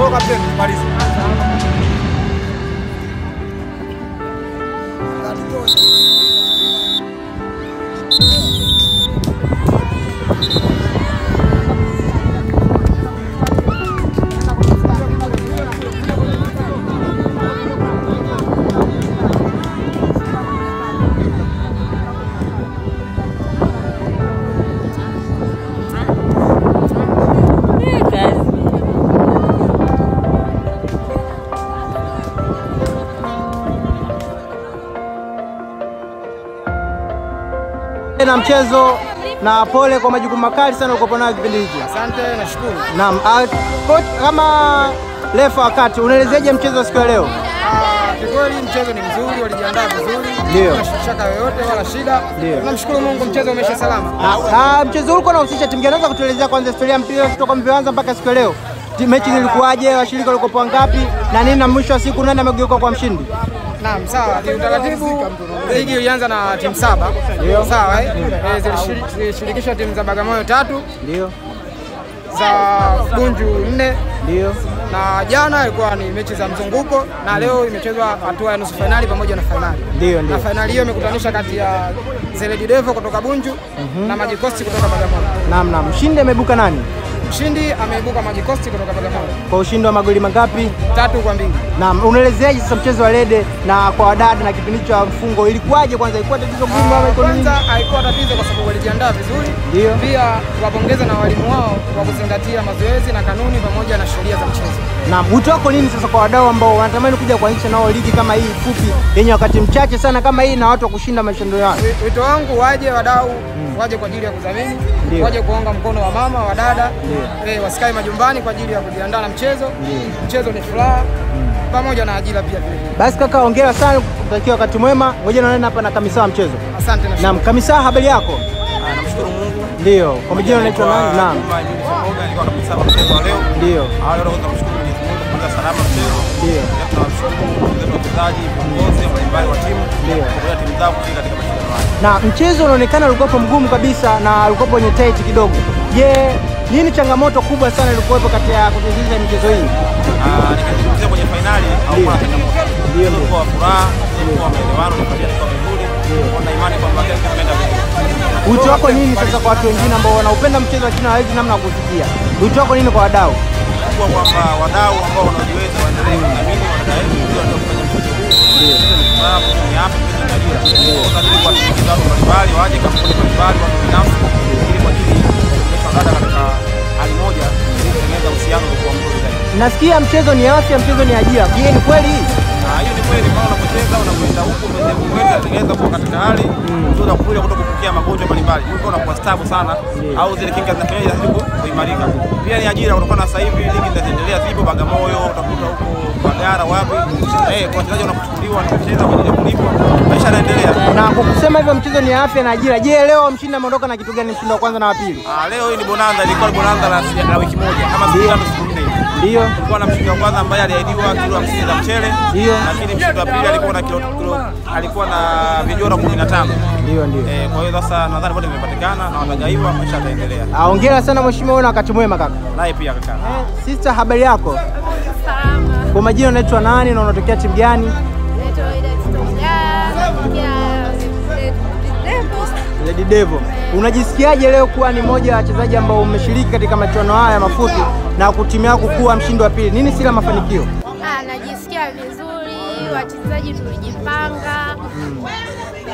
Kwa kapteni maliza. Na mchezo na pole kwa majukumu makali sana uko nayo kipindi hiki. Asante, nashukuru. Naam, coach kama refa wakati unaelezeje mchezo wa siku ya leo? Kikweli mchezo ni mzuri, walijiandaa vizuri. Ndio. Hakuna shaka yoyote wala shida. Tunamshukuru Mungu mchezo umeisha salama. Mchezo ulikuwa unahusisha timu gani? Unaweza kutuelezea kwanza historia ya mpira kutoka mwanzo mpaka siku ya leo? Mechi ilikuwaje? Washirika walikuwa wangapi? Na nini na mwisho wa siku nani amegeuka kwa mshindi? Naam, sawa. Utaratibu ligi ilianza na timu 7. Ndio. Sawa zilishirikishwa timu za Bagamoyo 3. Ndio. Za Bunju 4. Ndio. Na jana ilikuwa ni mechi za mzunguko na leo imechezwa hatua ya nusu finali pamoja na finali. Ndio. Na finali hiyo imekutanisha kati ya Zeledi Devo kutoka Bunju na Maji Coast kutoka Bagamoyo. Naam. Mshindi ameibuka nani? Mshindi ameibuka Maji Coast kutoka Bagamoyo. Kwa ushindi wa magoli mangapi? 3-2. Naam, unaelezeaje sasa mchezo wa Lede na kwa wadada na kipindi cha mfungo ilikuwaje kwanza? Ilikuwa tatizo gumu ama iko nini? Kwanza haikuwa tatizo kwa sababu walijiandaa vizuri. Ndio. Pia wapongeza na walimu wao kwa kuzingatia mazoezi na kanuni pamoja na sheria za mchezo. Naam, wito wako nini sasa kwa wadau ambao wanatamani kuja kuanzisha nao ligi kama hii fupi yenye wakati mchache sana kama hii na watu wa kushinda mashindano yao? Wito wangu waje wadau waje kwa ajili ya kudhamini, waje kuunga mkono wa mama, wa dada, wasikae majumbani kwa ajili ya kujiandaa na mchezo. Mchezo ni furaha pamoja na ajira pia vile. Basi kaka, hongera sana, kutakia wakati mwema. Ngoja naona hapa na kamisa wa mchezo. Asante na naam. Kamisa, habari yako? Namshukuru Mungu. Ndio. Kwa majina unaitwa nani? Naam. Nilikuwa kamisa wa mchezo wa leo. Ndio. Leo tunamshukuru Mwenyezi Mungu kwa salama mchezo. Ndio. Tunamshukuru wachezaji, viongozi mbalimbali wa timu. Ndio. Kwa timu zao kufika katika mashindano haya. Na mchezo unaonekana ulikuwa mgumu kabisa na ulikuwa kwenye tight kidogo. Je, nini changamoto kubwa sana ilikuwepo kati ya kuchezesha michezo hii? Nikizungumzia kwenye finali au kwa changamoto. Ndio kwa furaha, kwa maelewano na kwa vizuri. Kwa imani kwamba kile kimeenda vizuri. Wito wako nini sasa kwa watu wengine ambao wanaupenda mchezo lakini hawezi namna ya kufikia? Wito wako nini kwa wadau? Kwa kwamba wadau ambao wanajiweza waendelee kudhamini wadau ndio kufanya mchezo huu. Ndio. Sababu ni hapa kwenye ajira. Ndio. Kwa sababu mbalimbali waje kampuni mbalimbali watu binafsi ili kwa ajili ya dada katika hali moja ili kutengeneza uhusiano kwa mzuri zaidi. Nasikia mchezo ni afya, mchezo ni ajira. Je, ni kweli hii? Hiyo ni kweli, kama unapocheza unakwenda huko umeweza kutengeneza kwa katika hali nzuri ya kuzuia kutokupokea magonjwa mbalimbali. Kwa hiyo unakuwa stable sana au zile kinga zinafanya zizidi kuimarika. Pia ni ajira kutokana na sasa hivi ligi zinaendelea zipo Bagamoyo, utakuta huko Bagara wapi. Kwa wachezaji wanakuchukuliwa na kucheza kwa ajili ya kulipwa. Maisha yanaendelea. Na kwa kusema hivyo mchezo ni afya na ajira. Je, leo mshindi ameondoka na kitu gani, mshindi wa kwanza na wa pili? Leo hii ni bonanza, ilikuwa ni bonanza la wiki moja kama siku 5 siku 4. Ndio. Kulikuwa na mshindi wa kwanza ambaye aliahidiwa kilo 50 za mchele. Ndio. Lakini mshindi wa pili alikuwa na vijora 15. Ndio. Kwa hiyo sasa nadhani wote vimepatikana na watagaiwa, maisha yataendelea. Hongera sana mheshimiwa na wakati mwema kaka. Naye pia kaka. Sister, habari yako? Salama. Kwa majina unaitwa nani na unatokea timu gani? Naitwa Lady Devo. Unajisikiaje leo kuwa ni moja wa wachezaji ambao umeshiriki katika michuano haya mafupi na timu yako kuwa mshindi wa pili? Nini siri ya mafanikio? Najisikia vizuri, wachezaji tulijipanga.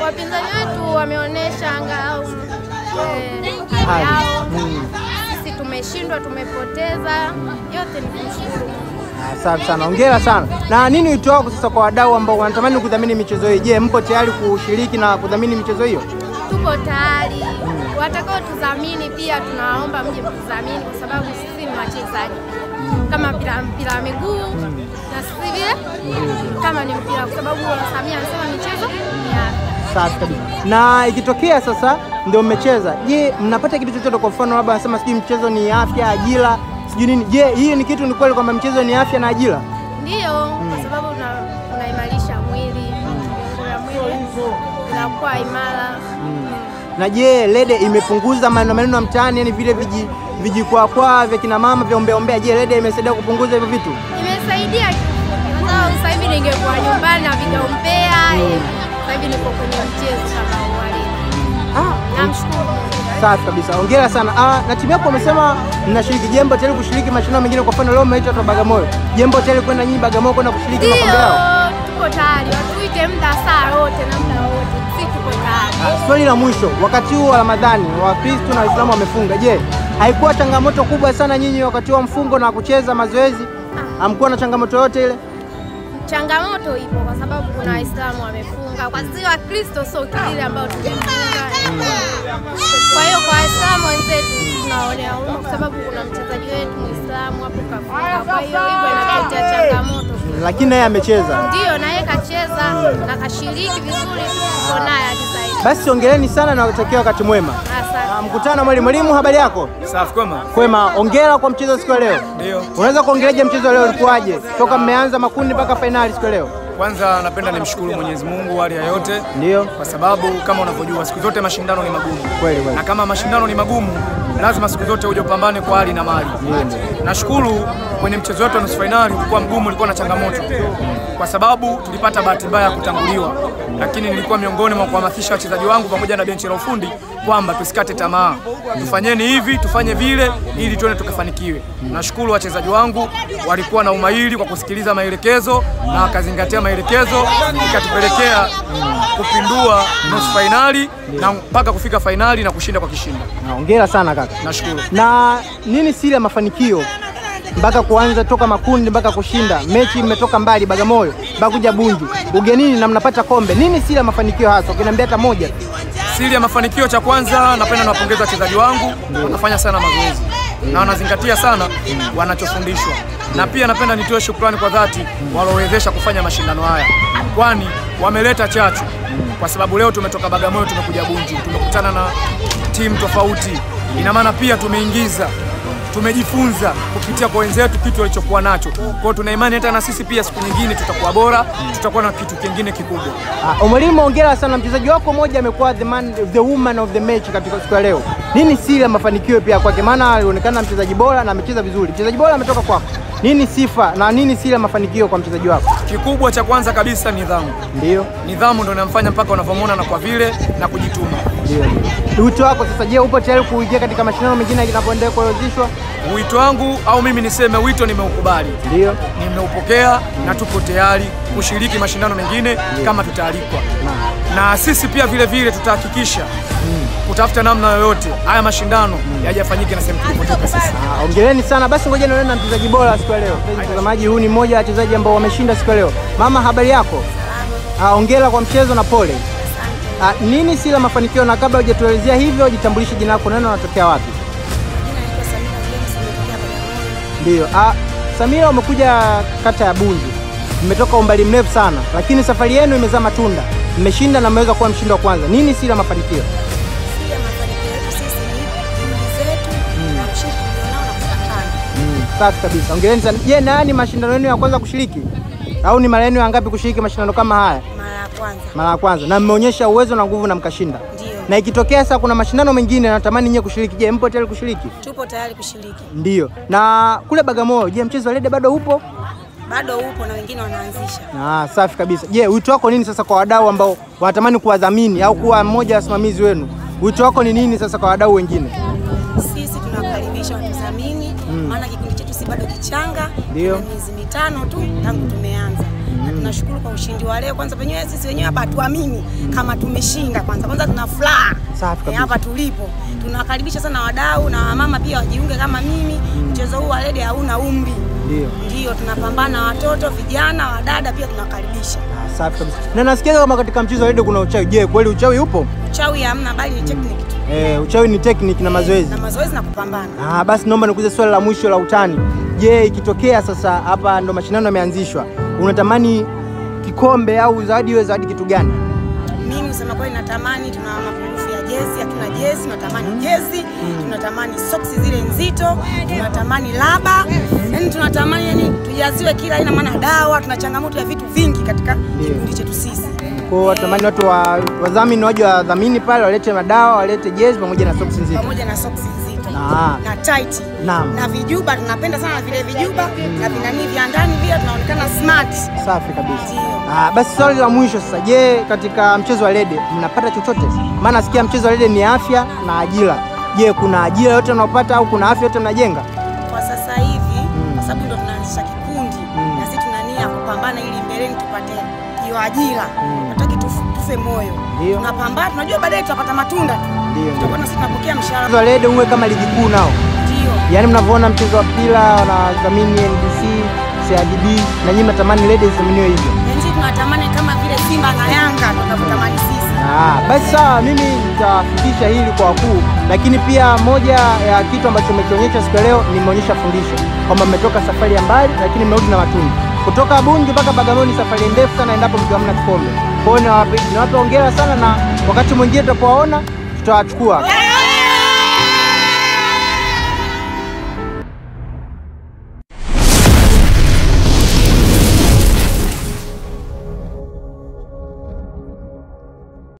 Wapinzani wetu wameonyesha angalau sisi tumeshindwa, tumepoteza. Yote ni kumshukuru. Asante sana. Hongera sana. Na nini wito wako sasa kwa wadau ambao wanatamani kudhamini michezo hii? Je, mpo tayari kushiriki na kudhamini michezo hiyo? Tupo tayari. Watakao tudhamini pia tunawaomba mje mtudhamini kwa sababu sisi ni wachezaji. Kama mpira wa miguu na sisi vile kama ni mpira kwa sababu Samia anasema michezo ni afya. Safi kabisa. Na ikitokea sasa ndio mmecheza, je, mnapata kitu chochote? Kwa mfano labda anasema sijui mchezo ni afya, ajira, sijui nini. Je, hii ni kitu ni kweli kwamba mchezo ni afya na ajira? Ndio, kwa sababu unaimarisha mwili, unakuwa imara. Na je, Lede imepunguza maneno ya mtaani, yani vile vijikwaa vya kina mama vya ombea? Je, Lede imesaidia kupunguza hivyo vitu? Imesaidia kwa sababu sasa hivi ningekuwa nyumbani na vigaombea, sasa hivi niko kwenye mchezo kama wale. Namshukuru. Safi kabisa. Hongera sana. Na timu yako umesema mnashiriki Jembo tayari kushiriki mashindano mengine, kwa mfano leo mmeitwa kwa Bagamoyo. Jembo tayari kwenda nyinyi Bagamoyo kwenda kushiriki makombe yao? Tuko tayari. Watuite muda saa wote na muda wote. Sisi tuko tayari. Swali la mwisho, wakati huu wa Ramadhani Wakristo na Waislamu wamefunga. Je, haikuwa changamoto kubwa sana nyinyi wakati wa mfungo na kucheza mazoezi? Hamkuwa na changamoto yote ile? Changamoto ipo kwa sababu kuna Waislamu wamefunga. Kwa sisi Wakristo sio kile ambao tumefunga. Kwa hiyo kwa Waislamu wenzetu tunaonea huruma kwa sababu kuna mchezaji wetu Muislamu hapo kafunga. Kwa hiyo hivyo inatuletea changamoto. Lakini naye amecheza. Ndio, na yeye kacheza na kashiriki vizuri, tuko naye hadi sasa. Basi hongereni sana na kutakia wakati mwema. Asante. Mkutano mwalimu, habari yako? Safi kwema. Kwema, hongera kwa mchezo siku ya leo. Ndio. Unaweza kuongeleaje mchezo leo ulikuwaje? Toka mmeanza makundi mpaka finali siku ya leo. Kwanza napenda nimshukuru Mwenyezi Mungu hali ya yote. Ndio. Kwa sababu kama unavyojua siku zote mashindano ni magumu. Kweli. Na kama mashindano ni magumu, lazima siku zote uje upambane kwa hali na mali. Nashukuru kwenye mchezo wetu wa nusu finali ulikuwa mgumu, ulikuwa na changamoto. Kwa sababu tulipata bahati mbaya ya kutanguliwa. Lakini nilikuwa miongoni mwa kuhamasisha wachezaji wangu pamoja na benchi la ufundi kwamba tusikate tamaa. Tufanyeni hivi, tufanye vile ili tuende tukafanikiwe. Nashukuru wachezaji wangu walikuwa na umahiri kwa kusikiliza maelekezo na wakazingatia maelekezo, ikatupelekea kupindua nusu finali na mpaka kufika finali na kushinda kwa kishindo. Hongera sana kaka. Nashukuru. Na nini siri ya mafanikio mpaka kuanza toka makundi mpaka kushinda mechi? Mmetoka mbali Bagamoyo mpaka kuja Bunju ugenini na mnapata kombe. Nini siri ya mafanikio hasa? Ukiniambia hata moja. Siri ya mafanikio, cha kwanza napenda niwapongeze wachezaji wangu, wanafanya sana mazoezi na wanazingatia sana wanachofundishwa. Na pia napenda nitoe shukrani kwa dhati walowezesha kufanya mashindano haya, kwani wameleta chachu. Kwa sababu leo tumetoka Bagamoyo tumekuja Bunju, tumekutana na timu tofauti. Ina maana pia tumejifunza kupitia kwa wenzetu kitu walichokuwa nacho. Kwa hiyo tuna imani hata na sisi pia siku nyingine tutakuwa bora, tutakuwa na kitu kingine kikubwa. Mwalimu, hongera sana. Mchezaji wako mmoja amekuwa the woman of the match katika siku ya leo. Nini siri ya mafanikio pia kwake? Maana alionekana mchezaji bora na amecheza vizuri. Mchezaji bora ametoka kwako. Nini sifa na nini siri ya mafanikio kwa mchezaji wako? Kikubwa cha kwanza kabisa nidhamu. Ndio. Nidhamu ndio inamfanya mpaka unavyomuona na kwa vile na kujituma. Ndio. Wito wako sasa, je, upo tayari kuingia katika mashindano mengine yanapoendelea kuanzishwa? Wito wangu au mimi niseme wito nimeukubali. Ndio. Nimeupokea na tupo tayari kushiriki mashindano mengine kama tutaalikwa. Na sisi pia vile vile tutahakikisha kutafuta namna yoyote haya mashindano yajafanyike na sehemu tulipotoka sisi. Hongereni sana. Basi ngoja nione na mchezaji bora siku ya leo. Mtazamaji, huu ni mmoja wa wachezaji ambao wameshinda siku ya leo. Mama, habari yako? Hongera kwa mchezo na pole. Nini siri ya mafanikio, na kabla hujatuelezea hivyo jitambulishe jina lako, nani, unatokea wapi? Ndio. Samira, umekuja kata ya Bunju. Mmetoka umbali mrefu sana, lakini safari yenu imezaa matunda. Mmeshinda na mmeweza kuwa mshindi wa kwanza. Nini siri ya mafanikio? Siri ya mafanikio yetu sisi ni juhudi zetu na ushindi tulionao na kupambana. Safi kabisa. Hongereni sana. Je, nani mashindano yenu ya kwanza kushiriki? Au ni mara yenu ya ngapi kushiriki mashindano kama haya? Mara ya kwanza. Mara ya kwanza. Na mmeonyesha uwezo na nguvu na mkashinda. Ndio. Na ikitokea sasa kuna mashindano mengine natamani nyinyi kushiriki, je, mpo tayari kushiriki? Tupo tayari kushiriki. Ndio. Na kule Bagamoyo, je, mchezo wa Lede bado upo? Bado upo na wengine wanaanzisha. Safi kabisa. Je, wito wako nini sasa kwa wadau ambao wanatamani kuwadhamini au kuwa mmoja wa wasimamizi wenu? Wito wako ni nini sasa kwa wadau wengine? Sisi tunakaribisha watudhamini, maana kikundi chetu si bado kichanga. Ndio. Miezi mitano tu tangu tumeanza. Na tunashukuru kwa ushindi wa leo. Kwanza penyewe sisi wenyewe hapa hatuamini kama tumeshinda. Kwanza tuna furaha. Safi kabisa. Hapa tulipo. Tunawakaribisha sana wadau na wamama pia wajiunge kama mimi. Mchezo huu wa Lede hauna umri. Ndio, tunapambana watoto, vijana, wadada pia tunakaribisha. Safi kabisa. Na nasikia kama katika mchezo wa Lede kuna uchawi. Je, kweli uchawi upo? Uchawi hamna, bali ni technique tu. Uchawi ni technique na mazoezi. Na mazoezi na kupambana. Basi naomba nikuulize swali la mwisho la utani. Je, ikitokea sasa hapa ndo mashindano yameanzishwa, unatamani kikombe au zawadi iwe zawadi kitu gani? Mimi usema kweli natamani, tuna mapungufu ya jezi, hatuna jezi, tunatamani jezi, tunatamani soksi zile nzito, tunatamani laba, yani tunatamani tujaziwe kila aina, maana dawa, tuna changamoto ya vitu vingi katika kikundi chetu sisi. Kwa hiyo watamani watu wadhamini waje wadhamini pale, walete madawa, walete jezi pamoja na socks nzito. Pamoja na socks nzito. Na tight. Na vijuba tunapenda sana vile vijuba na vinani vya ndani pia tunaonekana smart. Safi kabisa. Basi swali la mwisho sasa, je, katika mchezo wa rede mnapata chochote? Maana nasikia mchezo wa rede ni afya na ajira. Je, kuna ajira yote unapata au kuna afya yote mnajenga? Kwa sasa hivi kwa sababu ndo tunaanzisha kikundi na sisi tuna nia kupambana ili mbeleni tupate hiyo ajira. Hataki tufe moyo. Tunapambana, tunajua baadaye tutapata matunda tu. Tutakuwa sisi tunapokea mshahara. Mchezo wa rede uwe kama ligi kuu nao. Ndio. Yaani mnavyoona mchezo wa mpira wanadhamini NBC, CRDB na nyinyi mnatamani rede isimamiwe hivyo. Sisi tunatamani kama vile Simba na Yanga tunavyotamani sisi. Basi sawa, mimi nitafikisha hili kwa wakuu, lakini pia moja ya kitu ambacho umekionyesha siku leo nimeonyesha fundisho kwamba mmetoka safari ya mbali lakini mmerudi na matunda. Kutoka Bunge mpaka Bagamoyo safari ndefu sana endapo mkiwa hamna kikombe. Kwa hiyo niwape hongera sana na wakati mwingine tutapowaona tutawachukua.